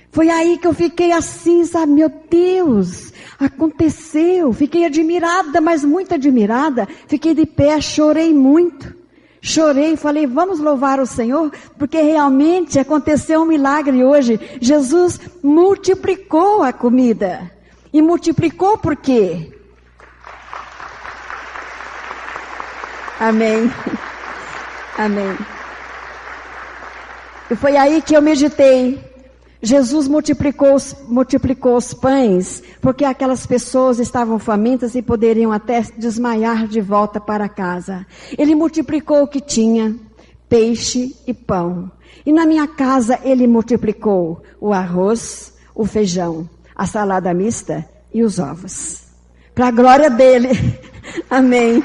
Foi aí que eu fiquei assim, sabe, meu Deus, aconteceu. Fiquei admirada, mas muito admirada. Fiquei de pé, chorei muito. Chorei e falei, vamos louvar o Senhor, porque realmente aconteceu um milagre hoje. Jesus multiplicou a comida. E multiplicou por quê? Amém. Amém. E foi aí que eu meditei. Jesus multiplicou os pães, porque aquelas pessoas estavam famintas e poderiam até desmaiar de volta para casa. Ele multiplicou o que tinha, peixe e pão. E na minha casa ele multiplicou o arroz, o feijão, a salada mista e os ovos. Para a glória dele. Amém.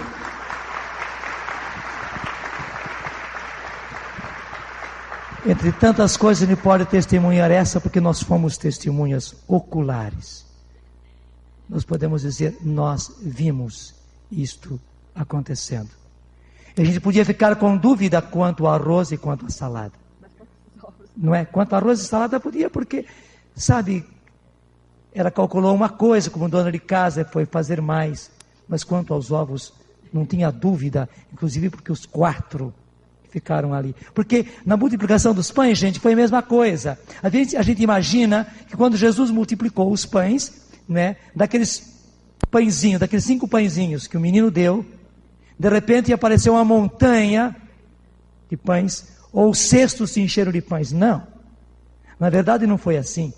Entre tantas coisas, ele pode testemunhar essa, porque nós fomos testemunhas oculares. Nós podemos dizer, nós vimos isto acontecendo. E a gente podia ficar com dúvida quanto ao arroz e quanto à salada. Não é? Quanto ao arroz e salada podia, porque, sabe, ela calculou uma coisa, como dona de casa, foi fazer mais. Mas quanto aos ovos, não tinha dúvida, inclusive porque os 4 ficaram ali. Porque na multiplicação dos pães, gente, foi a mesma coisa. A gente imagina que quando Jesus multiplicou os pães, né, daqueles pãezinhos, daqueles 5 pãezinhos que o menino deu, de repente apareceu uma montanha de pães, ou os cestos se encheram de pães. Não. Na verdade não foi assim.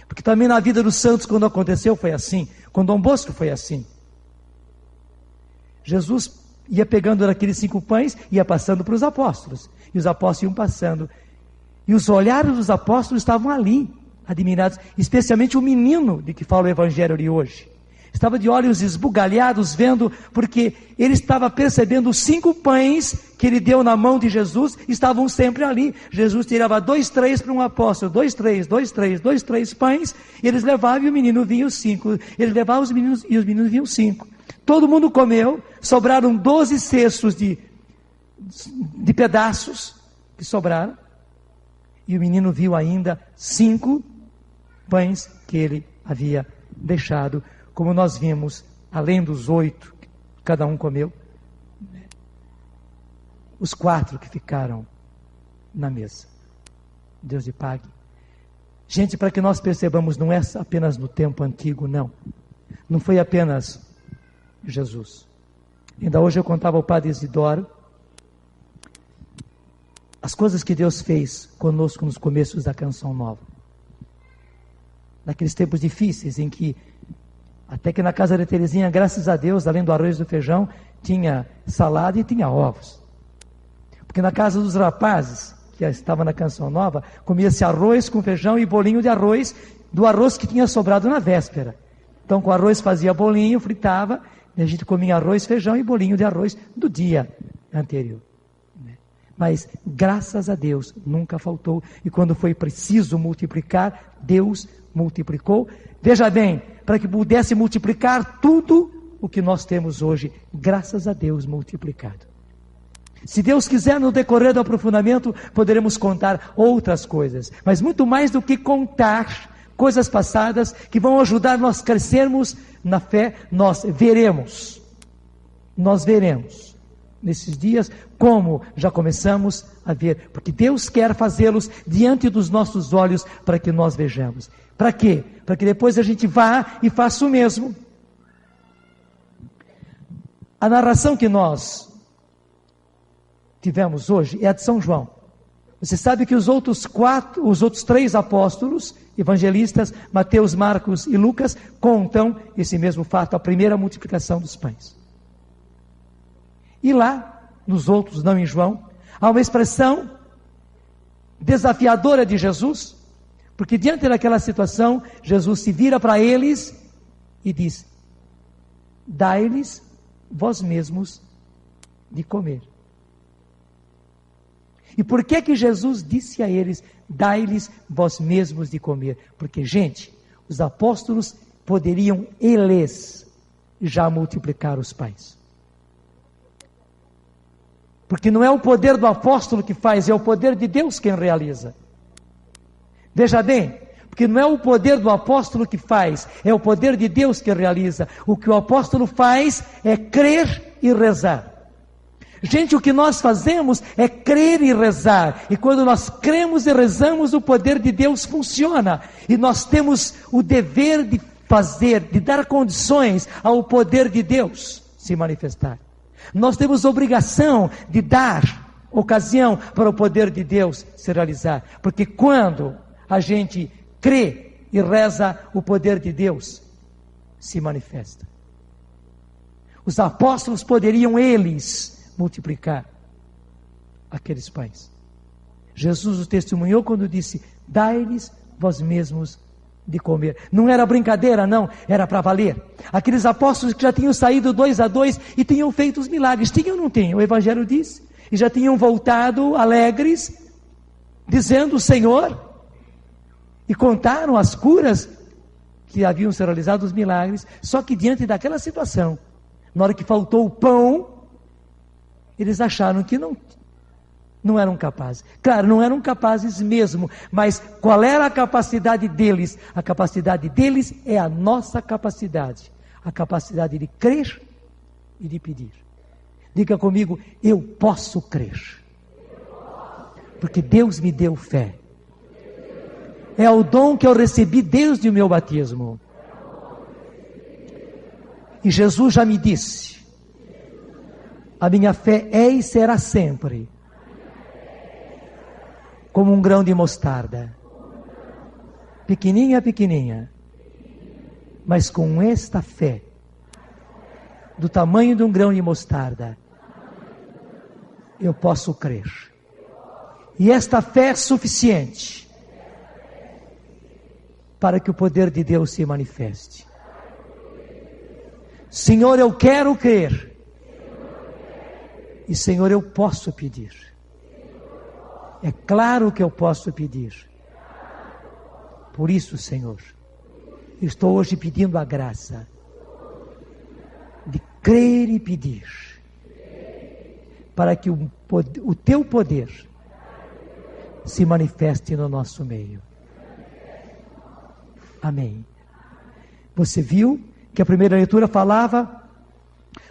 Porque também na vida dos santos, quando aconteceu, foi assim. Com Dom Bosco foi assim. Jesus ia pegando daqueles 5 pães, ia passando para os apóstolos. E os apóstolos iam passando. E os olhares dos apóstolos estavam ali, admirados. Especialmente o menino de que fala o evangelho de hoje. Estava de olhos esbugalhados, vendo, porque ele estava percebendo os 5 pães que ele deu na mão de Jesus, estavam sempre ali. Jesus tirava 2, 3 para um apóstolo, 2, 3, 2, 3, 2, 3 pães, e eles levavam e o menino vinha os 5. Ele levava os meninos e os meninos vinham 5. Todo mundo comeu, sobraram 12 cestos de pedaços que sobraram, e o menino viu ainda 5 pães que ele havia deixado. Como nós vimos, além dos 8 que cada um comeu, os 4 que ficaram na mesa. Deus lhe pague. Gente, para que nós percebamos, não é apenas no tempo antigo, não. Não foi apenas Jesus. Ainda hoje eu contava ao padre Isidoro as coisas que Deus fez conosco nos começos da Canção Nova. Naqueles tempos difíceis em que até que na casa de Terezinha, graças a Deus, além do arroz e do feijão, tinha salada e tinha ovos. Porque na casa dos rapazes, que estava na Canção Nova, comia-se arroz com feijão e bolinho de arroz, do arroz que tinha sobrado na véspera. Então com o arroz fazia bolinho, fritava, e a gente comia arroz, feijão e bolinho de arroz do dia anterior. Mas graças a Deus nunca faltou, e quando foi preciso multiplicar, Deus multiplicou. Veja bem, para que pudesse multiplicar tudo o que nós temos hoje, graças a Deus multiplicado. Se Deus quiser, no decorrer do aprofundamento, poderemos contar outras coisas, mas muito mais do que contar coisas passadas que vão ajudar nós a crescermos na fé, nós veremos nesses dias, como já começamos a ver, porque Deus quer fazê-los diante dos nossos olhos, para que nós vejamos. Para quê? Para que depois a gente vá e faça o mesmo. A narração que nós tivemos hoje é a de São João. Você sabe que os outros 3 apóstolos, evangelistas, Mateus, Marcos e Lucas, contam esse mesmo fato, a primeira multiplicação dos pães. E lá, nos outros, não em João, há uma expressão desafiadora de Jesus, porque diante daquela situação, Jesus se vira para eles e diz: dai-lhes vós mesmos de comer. E por que Jesus disse a eles: dai-lhes vós mesmos de comer? Porque, gente, os apóstolos poderiam eles já multiplicar os pães. Porque não é o poder do apóstolo que faz, é o poder de Deus quem realiza. Veja bem, porque não é o poder do apóstolo que faz, é o poder de Deus que realiza. O que o apóstolo faz é crer e rezar. Gente, o que nós fazemos é crer e rezar. E quando nós cremos e rezamos, o poder de Deus funciona. E nós temos o dever de fazer, de dar condições ao poder de Deus se manifestar. Nós temos obrigação de dar ocasião para o poder de Deus se realizar. Porque quando a gente crê e reza, o poder de Deus se manifesta. Os apóstolos poderiam eles multiplicar aqueles pães. Jesus os testemunhou quando disse: dai-lhes vós mesmos de comer. Não era brincadeira, não, era para valer. Aqueles apóstolos que já tinham saído 2 a 2 e tinham feito os milagres, tinham ou não tinham? O Evangelho diz, e já tinham voltado alegres, dizendo: Senhor, e contaram as curas que haviam se realizado, os milagres. Só que diante daquela situação, na hora que faltou o pão, eles acharam que não eram capazes. Claro, não eram capazes mesmo, mas qual era a capacidade deles? A capacidade deles é a nossa capacidade. A capacidade de crer e de pedir. Diga comigo: eu posso crer. Porque Deus me deu fé. É o dom que eu recebi desde o meu batismo. E Jesus já me disse: a minha fé é e será sempre como um grão de mostarda. Pequenininha, pequenininha. Mas com esta fé, do tamanho de um grão de mostarda, eu posso crer. E esta fé é suficiente para que o poder de Deus se manifeste. Senhor, eu quero crer. E Senhor, eu posso pedir. É claro que eu posso pedir. Por isso, Senhor, estou hoje pedindo a graça de crer e pedir, para que o teu poder se manifeste no nosso meio. Amém. Você viu que a primeira leitura falava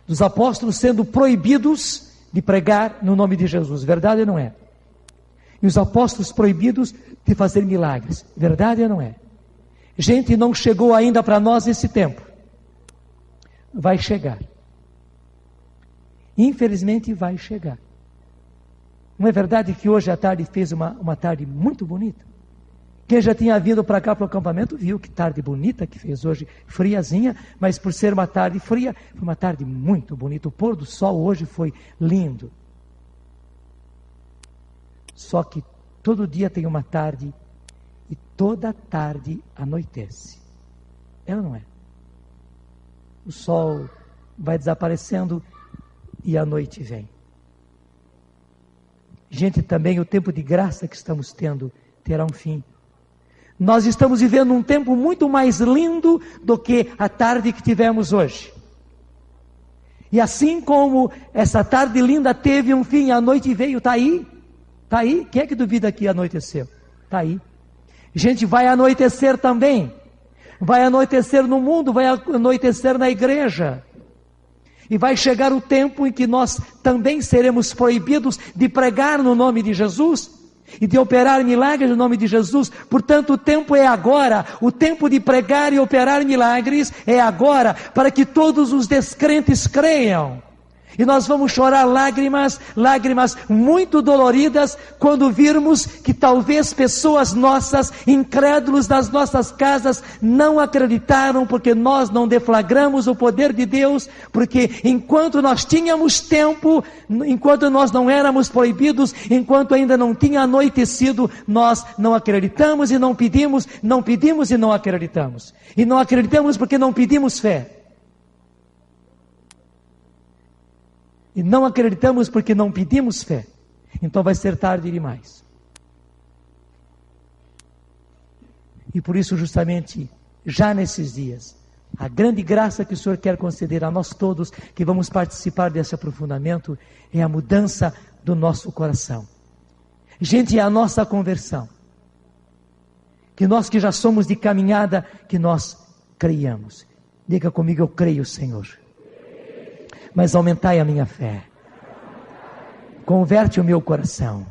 dos apóstolos sendo proibidos de pregar no nome de Jesus, verdade ou não é? E os apóstolos proibidos de fazer milagres, verdade ou não é? Gente, não chegou ainda para nós esse tempo. Vai chegar. Infelizmente vai chegar. Não é verdade que hoje à tarde fez uma tarde muito bonita? Quem já tinha vindo para cá para o acampamento viu que tarde bonita que fez hoje, friazinha, mas por ser uma tarde fria, foi uma tarde muito bonita. O pôr do sol hoje foi lindo. Só que todo dia tem uma tarde e toda tarde anoitece. É ou não é? O sol vai desaparecendo e a noite vem. Gente, também o tempo de graça que estamos tendo terá um fim. Nós estamos vivendo um tempo muito mais lindo do que a tarde que tivemos hoje. E assim como essa tarde linda teve um fim, a noite veio, está aí. Está aí. Quem é que duvida que anoiteceu? Está aí. Gente, vai anoitecer também. Vai anoitecer no mundo, vai anoitecer na igreja. E vai chegar o tempo em que nós também seremos proibidos de pregar no nome de Jesus e de operar milagres no nome de Jesus. Portanto, o tempo é agora. O tempo de pregar e operar milagres é agora, para que todos os descrentes creiam. E nós vamos chorar lágrimas muito doloridas, quando virmos que talvez pessoas nossas, incrédulos das nossas casas, não acreditaram, porque nós não deflagramos o poder de Deus, porque enquanto nós tínhamos tempo, enquanto nós não éramos proibidos, enquanto ainda não tinha anoitecido, nós não acreditamos e não pedimos e não acreditamos. E não acreditamos porque não pedimos fé. E não acreditamos porque não pedimos fé. Então vai ser tarde demais. E por isso, justamente, já nesses dias, a grande graça que o Senhor quer conceder a nós todos, que vamos participar desse aprofundamento, é a mudança do nosso coração. Gente, é a nossa conversão. Que nós que já somos de caminhada, que nós creiamos. Diga comigo: eu creio, Senhor. Mas aumentai a minha fé. Converte o meu coração.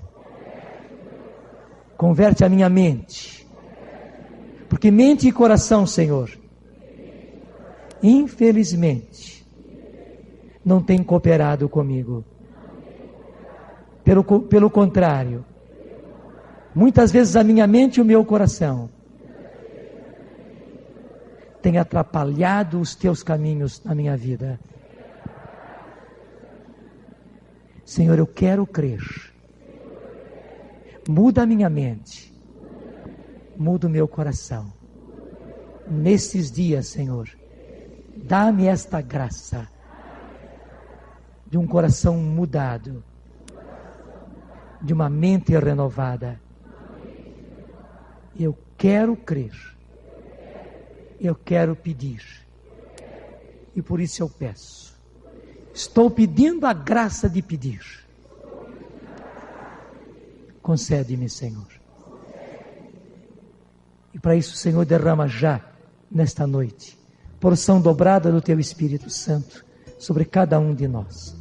Converte a minha mente. Porque mente e coração, Senhor, infelizmente, não tem cooperado comigo. Pelo contrário, muitas vezes a minha mente e o meu coração têm atrapalhado os teus caminhos na minha vida. Senhor, eu quero crer. Muda a minha mente. Muda o meu coração. Nesses dias, Senhor, dá-me esta graça de um coração mudado, de uma mente renovada. Eu quero crer. Eu quero pedir. E por isso eu peço. Estou pedindo a graça de pedir. Concede-me, Senhor. E para isso, Senhor, derrama já, nesta noite, porção dobrada do Teu Espírito Santo sobre cada um de nós.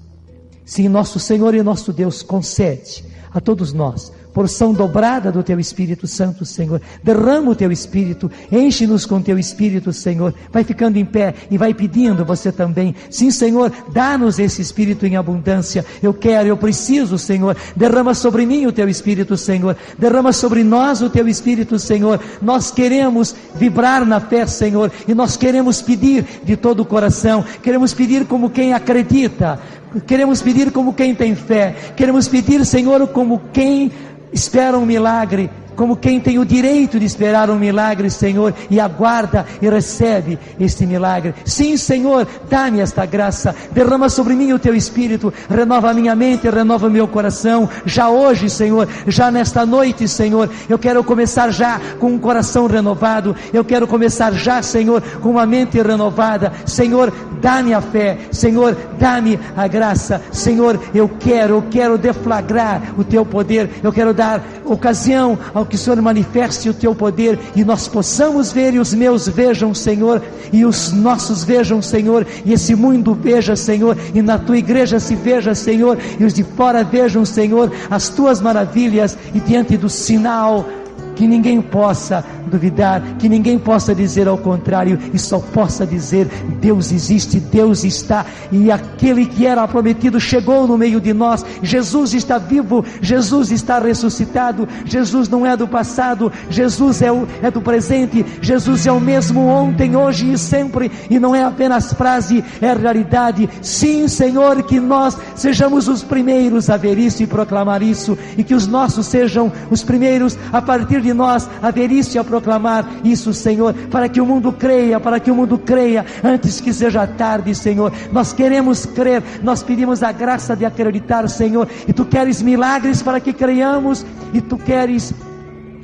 Sim, nosso Senhor e nosso Deus concede a todos nós porção dobrada do Teu Espírito Santo, Senhor. Derrama o Teu Espírito, enche-nos com Teu Espírito, Senhor. Vai ficando em pé e vai pedindo você também. Sim, Senhor, dá-nos esse Espírito em abundância. Eu quero, eu preciso, Senhor. Derrama sobre mim o Teu Espírito, Senhor. Derrama sobre nós o Teu Espírito, Senhor. Nós queremos vibrar na fé, Senhor, e nós queremos pedir de todo o coração. Queremos pedir como quem acredita. Queremos pedir como quem tem fé. Queremos pedir, Senhor, como quem espera um milagre, como quem tem o direito de esperar um milagre, Senhor, e aguarda e recebe este milagre. Sim, Senhor, dá-me esta graça, derrama sobre mim o Teu Espírito, renova a minha mente, renova meu coração, já hoje, Senhor, já nesta noite, Senhor, eu quero começar já com um coração renovado, eu quero começar já, Senhor, com uma mente renovada. Senhor, dá-me a fé, Senhor, dá-me a graça, Senhor, eu quero deflagrar o Teu poder, eu quero dar ocasião ao que o Senhor manifeste o Teu poder, e nós possamos ver, e os meus vejam, Senhor, e os nossos vejam, Senhor, e esse mundo veja, Senhor, e na Tua igreja se veja, Senhor, e os de fora vejam, Senhor, as Tuas maravilhas, e diante do sinal, que ninguém possa duvidar, que ninguém possa dizer ao contrário, e só possa dizer: Deus existe, Deus está, e aquele que era prometido chegou no meio de nós. Jesus está vivo, Jesus está ressuscitado, Jesus não é do passado, Jesus é do presente, Jesus é o mesmo ontem, hoje e sempre, e não é apenas frase, é realidade. Sim, Senhor, que nós sejamos os primeiros a ver isso e proclamar isso, e que os nossos sejam os primeiros a partir de nós a ver isso e a proclamar isso, Senhor, para que o mundo creia, antes que seja tarde, Senhor. Nós queremos crer, nós pedimos a graça de acreditar, Senhor, e Tu queres milagres para que creiamos, e Tu queres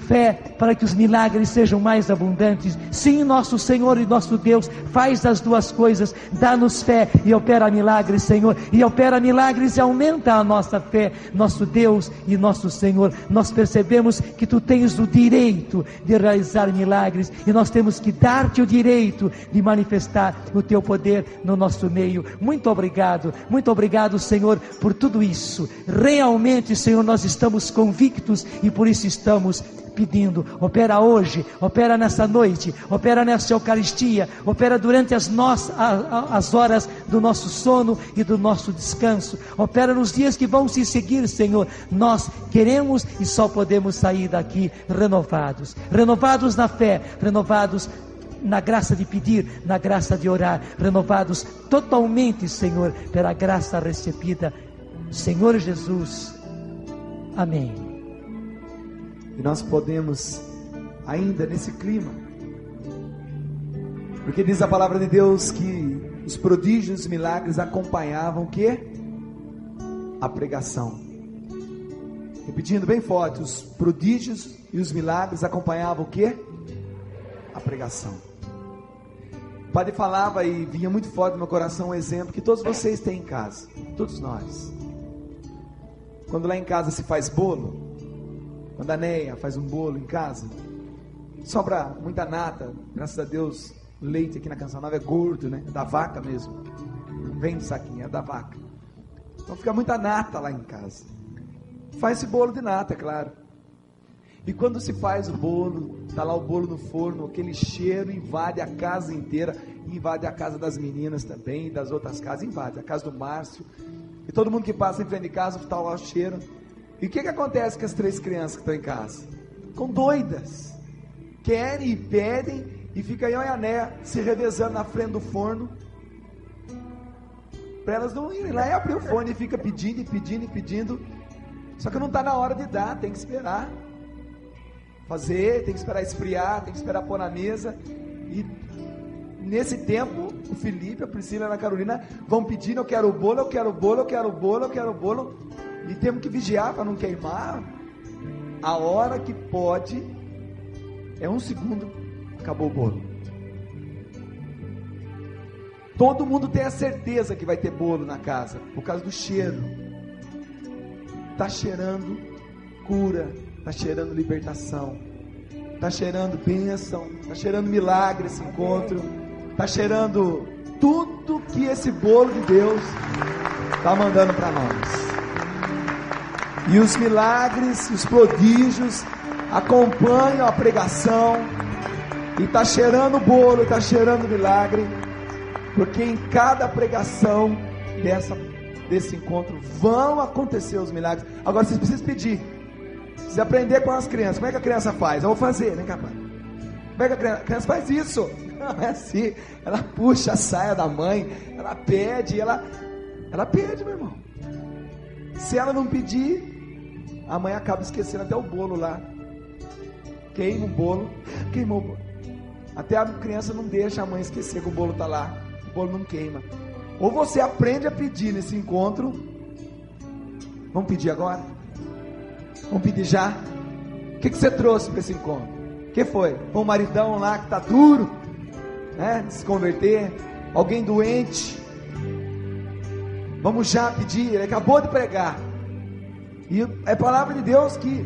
fé para que os milagres sejam mais abundantes. Sim, nosso Senhor e nosso Deus, faz as duas coisas, dá-nos fé e opera milagres, Senhor, e opera milagres e aumenta a nossa fé, nosso Deus e nosso Senhor. Nós percebemos que Tu tens o direito de realizar milagres, e nós temos que dar-Te o direito de manifestar o Teu poder no nosso meio. Muito obrigado, Senhor, por tudo isso. Realmente, Senhor, nós estamos convictos, e por isso estamos pedindo. Opera hoje, opera nessa noite, opera nessa Eucaristia, opera durante as horas do nosso sono e do nosso descanso, opera nos dias que vão se seguir, Senhor. Nós queremos e só podemos sair daqui renovados na fé, renovados na graça de pedir, na graça de orar, renovados totalmente, Senhor, pela graça recebida, Senhor Jesus. Amém. E nós podemos, ainda nesse clima, porque diz a palavra de Deus que os prodígios e milagres acompanhavam o quê? A pregação. Repetindo bem forte, os prodígios e os milagres acompanhavam o quê? A pregação. O padre falava, e vinha muito forte no meu coração, um exemplo que todos vocês têm em casa, todos nós. Quando lá em casa se faz bolo, quando a Neia faz um bolo em casa, sobra muita nata, graças a Deus, o leite aqui na Canção Nova é gordo, né? É da vaca mesmo, não vem de saquinho, é da vaca. Então fica muita nata lá em casa. Faz esse bolo de nata, é claro. E quando se faz o bolo, está lá o bolo no forno, aquele cheiro invade a casa inteira, invade a casa das meninas também, das outras casas, invade a casa do Márcio, e todo mundo que passa em frente de casa, está lá o cheiro. E o que acontece com as 3 crianças que estão em casa? Ficam doidas, querem e pedem, e fica eu e a Néia se revezando na frente do forno, para elas não irem lá e abrir o forno, e fica pedindo e pedindo e pedindo. Só que não está na hora de dar, tem que esperar fazer, tem que esperar esfriar, tem que esperar pôr na mesa. E nesse tempo, o Felipe, a Priscila e a Ana Carolina vão pedindo: eu quero o bolo, eu quero o bolo, eu quero o bolo, eu quero o bolo. E temos que vigiar para não queimar. A hora que pode, é 1 segundo, acabou o bolo. Todo mundo tem a certeza que vai ter bolo na casa, por causa do cheiro. Está cheirando cura, está cheirando libertação, está cheirando bênção, está cheirando milagre esse encontro, está cheirando tudo que esse bolo de Deus está mandando para nós. E os milagres, os prodígios acompanham a pregação. E está cheirando o bolo, está cheirando o milagre. Porque em cada pregação desse encontro vão acontecer os milagres. Agora vocês precisam pedir. Vocês aprender com as crianças. Como é que a criança faz? Eu vou fazer, vem cá, pai. Como é que a criança faz isso? Não é assim. Ela puxa a saia da mãe, ela pede, ela pede, meu irmão. Se ela não pedir, a mãe acaba esquecendo até o bolo lá. Queima o bolo, queimou o bolo. Até a criança não deixa a mãe esquecer que o bolo está lá. O bolo não queima. Ou você aprende a pedir nesse encontro. Vamos pedir agora? Vamos pedir já? O que você trouxe para esse encontro? O que foi? Um maridão lá que está duro, né, de se converter. Alguém doente. Vamos já pedir. Ele acabou de pregar. E é a palavra de Deus que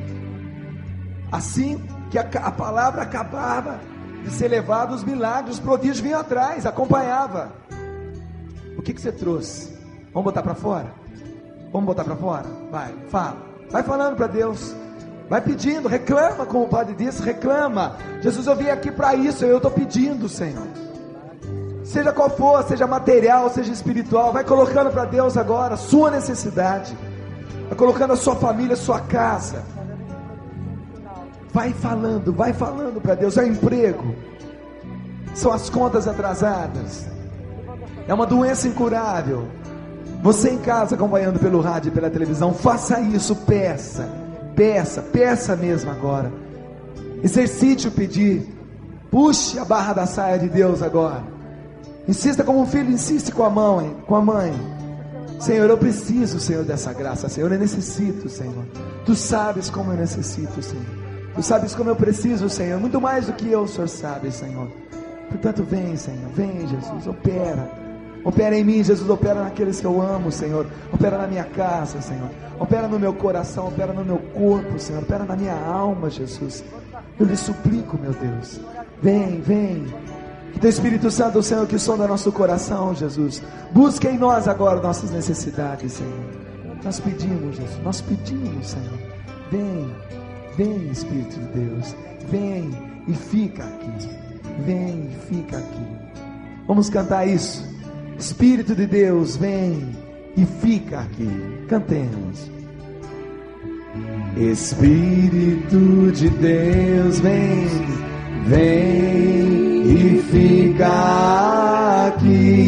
assim que a palavra acabava de ser levada, os milagres, os prodígios vinham atrás, acompanhava. O que você trouxe? Vamos botar para fora? Vamos botar para fora? Vai, fala. Vai falando para Deus. Vai pedindo, reclama, como o padre disse, reclama. Jesus, eu vim aqui para isso, eu estou pedindo, Senhor. Seja qual for, seja material, seja espiritual, vai colocando para Deus agora a sua necessidade. Vai colocando a sua família, a sua casa. Vai falando para Deus. É o emprego, são as contas atrasadas, é uma doença incurável. Você em casa acompanhando pelo rádio e pela televisão, faça isso, peça mesmo agora. Exercite o pedir. Puxe a barra da saia de Deus agora. Insista como um filho insiste com a mãe. Senhor, eu preciso, Senhor, dessa graça. Senhor, eu necessito, Senhor. Tu sabes como eu necessito, Senhor. Tu sabes como eu preciso, Senhor, muito mais do que eu, o Senhor sabe, Senhor. Portanto, vem, Senhor, vem, Jesus, opera em mim, Jesus, opera naqueles que eu amo, Senhor, opera na minha casa, Senhor, opera no meu coração, opera no meu corpo, Senhor, opera na minha alma, Jesus. Eu lhe suplico, meu Deus, vem, que teu Espírito Santo, Senhor, que sonda nosso coração, Jesus, busque em nós agora nossas necessidades, Senhor. Nós pedimos, Jesus, Senhor, vem, Espírito de Deus, vem e fica aqui, vamos cantar isso. Espírito de Deus, vem e fica aqui, cantemos. Espírito de Deus, vem e fica aqui.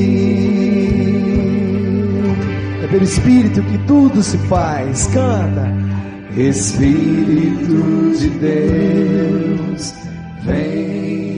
É pelo Espírito que tudo se faz, canta. Espírito de Deus, vem